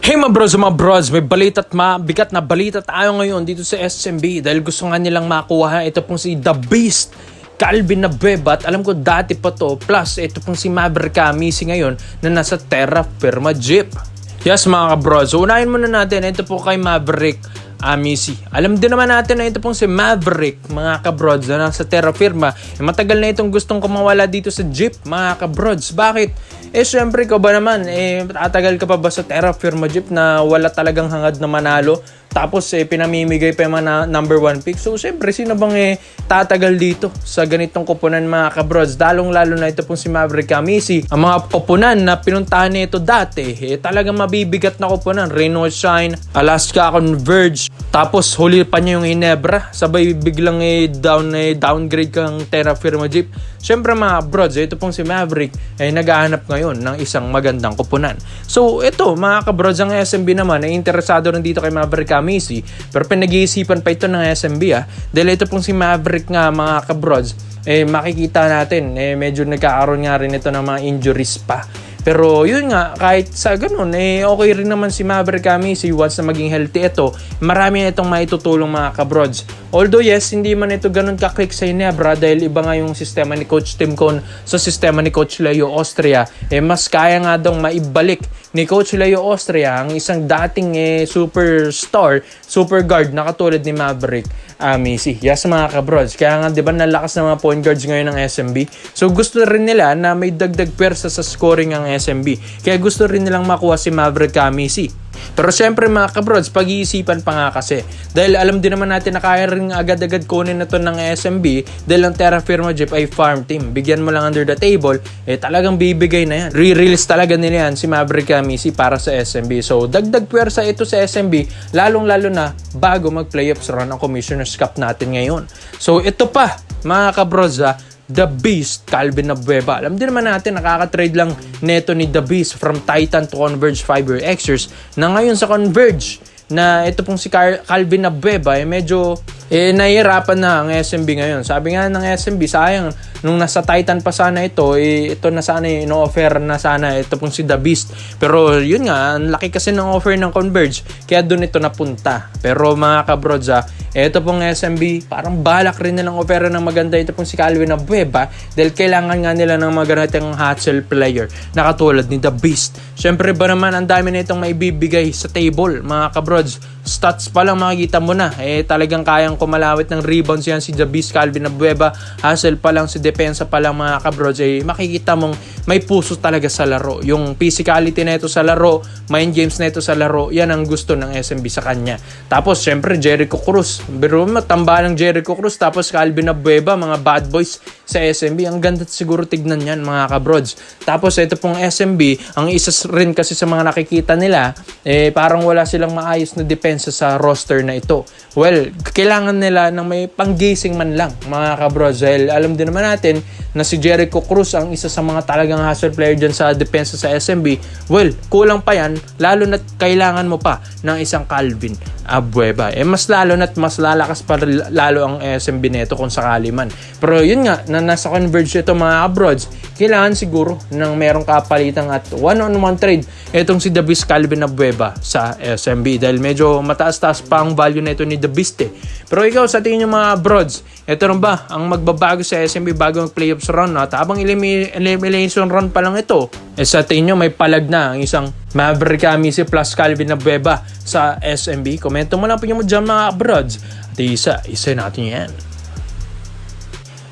Hey mga bros, may balita at mabigat na balita tayo ngayon dito sa SMB dahil gusto nga nilang makuha ito pong si The Beast, Calvin Abueva, at alam ko dati pa to, plus ito pong si Maverick Amisi ngayon na nasa Terra Firma Jeep. Yes mga bros, so unahin muna natin ito po kay Maverick Amisi. Alam din naman natin na ito pong si Maverick, mga kabrods, na nasa Terra Firma. Matagal na itong gustong kumawala dito sa Jeep, mga kabrods. Bakit? Syempre ka ba naman, tatagal ka pa ba sa Terra Firma Jeep na wala talagang hangad na manalo? Tapos pinamimigay pa yung mga number 1 pick. So syempre, sino bang tatagal dito sa ganitong kupunan, mga kabrods? Lalong-lalo na ito pong si Maverick Amisi. Ang mga kupunan na pinuntahan nito dati, talagang mabibigat na kupunan. Renault Shine, Alaska Converge, tapos huli pa niya yung Ginebra. Sabay biglang downgrade kang Terra Firma Jeep. Syempre mga brods, ito pong si Maverick ay naghahanap ngayon ng isang magandang kupunan. So ito mga kabrods, ang SMB naman ay interesado rin dito kay Maverick Amisi, pero pinag-iisipan pa ito ng SMB dahil ito pong si Maverick nga mga kabrods, makikita natin medyo nagkakaroon nga rin ito ng mga injuries pa. Pero yun nga, kahit sa ganun, okay rin naman si Maverick Amisi once na maging healthy ito. Marami na itong maitutulong mga kabrods. Although yes, hindi man ito ganun ka-click sa Ginebra dahil iba nga yung sistema ni Coach Tim Cone sa sistema ni Coach Leo Austria. Mas kaya nga daw maibalik ni Coach Leo Austria ang isang dating superstar, super guard na katulad ni Maverick Amisi. Yes mga kabrods, kaya nga diba nalakas ng mga point guards ngayon ng SMB. So gusto rin nila na may dagdag pwersa sa scoring ang SMB. Kaya gusto rin nilang makuha si Maverick Amisi. Pero syempre mga kabrods, pag-iisipan pa nga kasi. Dahil alam din naman natin na kaya rin agad-agad kunin na to ng SMB dahil ang Terra Firma Jeep ay farm team. Bigyan mo lang under the table, talagang bibigay na yan. Re-release talaga nila yan si Maverick Amisi para sa SMB. So dagdag puwersa ito sa SMB, lalong-lalo na bago mag-playoffs run ang Commissioner's Cup natin ngayon. So ito pa mga kabrods, The Beast, Calvin Abueva. Alam din naman natin, nakaka-trade lang neto ni The Beast from Titan to Converge Fiber Xers na ngayon sa Converge na ito pong si Calvin Abueva medyo nahihirapan na ang SMB ngayon. Sabi nga ng SMB, sayang nung nasa Titan pa sana ito, ito na sana ino-offer na sana ito pong si The Beast. Pero yun nga, ang laki kasi ng offer ng Converge, kaya doon ito napunta. Pero mga kabrods, ito pong SMB, parang balak rin nilang offer ng maganda ito pong si Calvin Abueva dahil kailangan nga nila ng magandang hustle player na katulad ni The Beast. Syempre ba naman, ang dami na itong maibibigay sa table, mga kabrods. Stats pa lang makikita mo na, talagang kayang kumalawit ng rebounds yan si The Beast, Calvin Abueva. Hustle pa lang, si depensa pa lang mga kabrods, makikita mong may puso talaga sa laro. Yung physicality na ito sa laro, mind games na ito sa laro, yan ang gusto ng SMB sa kanya. Tapos syempre Jericho Cruz, pero matamba ng Jericho Cruz, tapos Calvin Abueva, mga bad boys sa SMB. Ang ganda siguro tignan yan mga kabrods. Tapos ito pong SMB, ang isa rin kasi sa mga nakikita nila, parang wala silang maayos na depensa sa roster na ito. Well, kailangan nila ng may panggising man lang mga kabrods. Dahil alam din naman natin na si Jericho Cruz ang isa sa mga talagang hustle player dyan sa depensa sa SMB. Well, kulang pa yan, lalo na't kailangan mo pa ng isang Calvin Abueva. Mas lalo na't mas lalakas pa lalo ang SMB nito kung sakali man. Pero yun nga, na nasa Converge ito mga kabrods, kailangan siguro ng merong kapalitan at one-on-one trade itong si The Beast Calvin Abueva sa SMB dahil medyo mataas-taas pa ang value na ito ni The Beast Pero ikaw, sa tingin nyo mga brods, ito rin ba ang magbabago sa SMB bago mag-playoffs run? At habang elimination run pa lang ito, sa tingin nyo may palag na ang isang Maverick Amisi plus Calvin Abueva sa SMB? Komento mo lang po nyo dyan mga brods. At isa natin yan.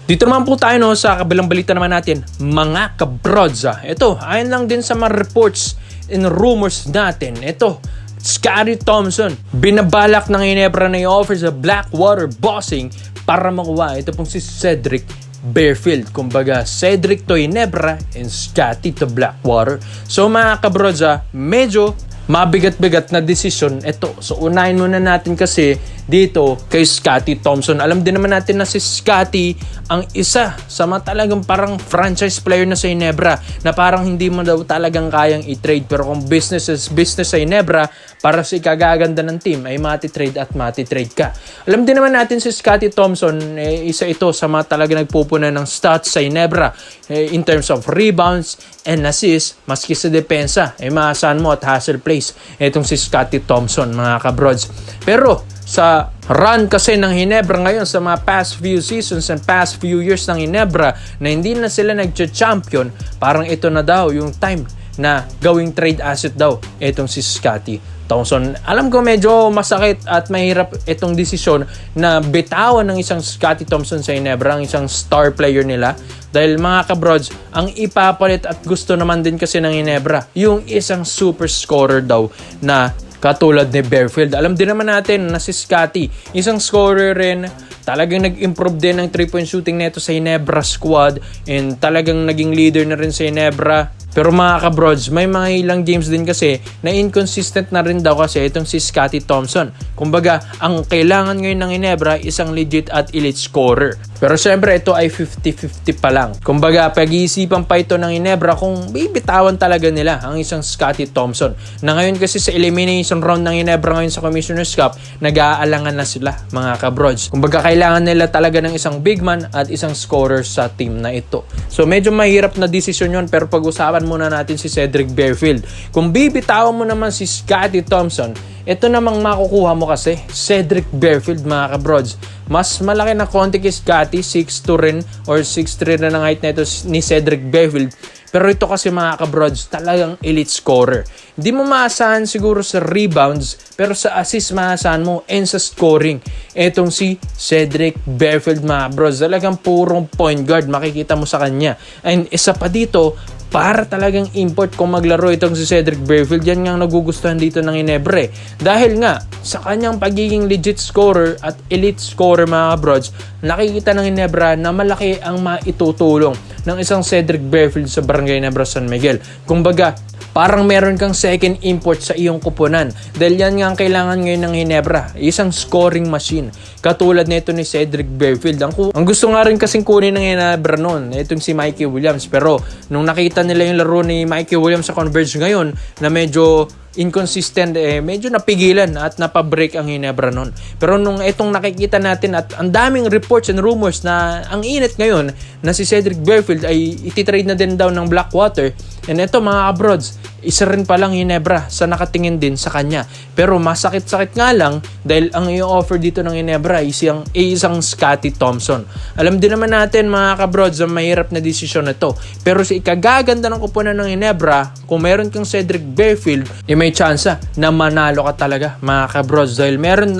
Dito naman po tayo sa kabilang balita naman natin, mga kabrods. Ito, ayon lang din sa mga reports and rumors natin. Ito, Scottie Thompson, binabalak ng Ginebra na i-offer sa Blackwater Bossing para makuha ito pong si Cedric Bearfield. Kumbaga, Cedric to Ginebra and Scottie to Blackwater. So mga kabrods, medyo mabigat-bigat na desisyon ito. So unahin muna natin kasi dito kay Scottie Thompson. Alam din naman natin na si Scottie ang isa sa mga talagang parang franchise player na sa Ginebra na parang hindi mo daw talagang kayang i-trade. Pero kung business is business sa Ginebra, para sa ikagaganda ng team ay mati-trade at mati-trade ka. Alam din naman natin si Scottie Thompson, isa ito sa mga talaga nagpupuna ng stats sa Ginebra in terms of rebounds and assists, maski sa depensa. Maasahan mo at hustle play place itong si Scottie Thompson, mga kabrods. Pero sa run kasi ng Ginebra ngayon sa mga past few seasons and past few years ng Ginebra na hindi na sila nag-champion, parang ito na daw yung time na gawing trade asset daw itong si Scottie Thompson. Alam ko medyo masakit at mahirap itong desisyon na bitawan ng isang Scottie Thompson sa Ginebra, ang isang star player nila. Dahil mga kabrods, ang ipapalit at gusto naman din kasi ng Ginebra, yung isang super scorer daw na katulad ni Bearfield. Alam din naman natin na si Scottie, isang scorer rin, talagang nag-improve din ang 3-point shooting neto sa Ginebra squad and talagang naging leader na rin sa Ginebra. Pero mga kabrods, may mga ilang games din kasi na inconsistent na rin daw kasi itong si Scottie Thompson. Kumbaga, ang kailangan ngayon ng Ginebra isang legit at elite scorer. Pero syempre, ito ay 50-50 pa lang. Kumbaga, pag-iisipan pa ito ng Ginebra kung bibitawan talaga nila ang isang Scottie Thompson. Na ngayon kasi sa elimination round ng Ginebra ngayon sa Commissioner's Cup, nag-aalangan na sila, mga kabrods. Kumbaga, kailangan nila talaga ng isang big man at isang scorer sa team na ito. So, medyo mahirap na desisyon yun, pero pag-usapan muna natin si Cedric Bearfield. Kung bibitawan mo naman si Scottie Thompson, ito namang makukuha mo kasi Cedric Bearfield, mga kabrods. Mas malaki na konti kay Scottie, 6'2 rin or 6'3 na ng height na ito ni Cedric Bearfield. Pero ito kasi mga kabrods, talagang elite scorer. Hindi mo maasahan siguro sa rebounds, pero sa assist maasahan mo and sa scoring. Etong si Cedric Bearfield, mga kabrods, talagang purong point guard makikita mo sa kanya. And isa pa dito, para talagang import kung maglaro itong si Cedric Bearfield, yan nga nagugustuhan dito ng Ginebra. Dahil nga, sa kanyang pagiging legit scorer at elite scorer, mga kabrods, nakikita ng Ginebra na malaki ang maitutulong ng isang Cedric Bearfield sa Barangay Ginebra San Miguel. Kumbaga, parang meron kang second import sa iyong kupunan. Dahil yan nga ang kailangan ngayon ng Ginebra, isang scoring machine. Katulad nito ni Cedric Bearfield. Ang gusto nga rin kasing kunin ng Ginebra noon, itong si Mikey Williams. Pero nung nakita nila yung laro ni Mikey Williams sa Converge ngayon, na medyo inconsistent, medyo napigilan at napabreak ang Ginebra noon. Pero nung itong nakikita natin at ang daming reports and rumors na ang init ngayon na si Cedric Bearfield ay ititrade na din daw ng Blackwater. And ito mga kabrods, isa rin palang Ginebra sa nakatingin din sa kanya. Pero masakit-sakit nga lang dahil ang i-offer dito ng Ginebra ay isang Scottie Thompson. Alam din naman natin mga kabrods ang mahirap na desisyon na ito. Pero sa ikagaganda ng kupunan ng Ginebra, kung meron kang Cedric Bearfield, may tsansa na manalo ka talaga mga kabrods dahil meron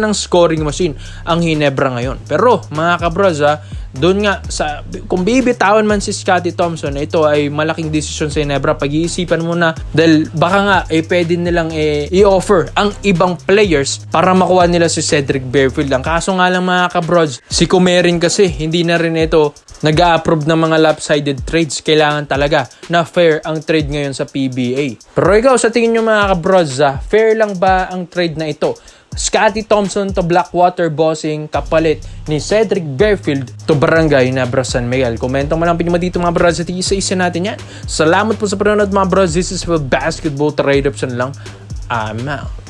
ng scoring machine ang Ginebra ngayon. Pero mga kabrods, doon nga kung bibitawan man si Scottie Thompson, ito ay malaking desisyon sa Ginebra. Pag-iisipan mo na dahil baka nga pwede nilang i-offer ang ibang players para makuha nila si Cedric Bearfield. Ang kaso nga lang mga kabrods, si Kumerin kasi hindi na rin ito nag-a-approve ng mga lopsided trades. Kailangan talaga na fair ang trade ngayon sa PBA. Pero ikaw, sa tingin nyo mga kabrods, fair lang ba ang trade na ito? Scottie Thompson to Blackwater Bossing kapalit ni Cedric Bearfield to Barangay Ginebra San Miguel. Komento mo lang pinyo dito mga brothers at isa-isa natin yan. Salamat po sa panonood mga brothers. This is for Basketball Trade Option lang. I'm out.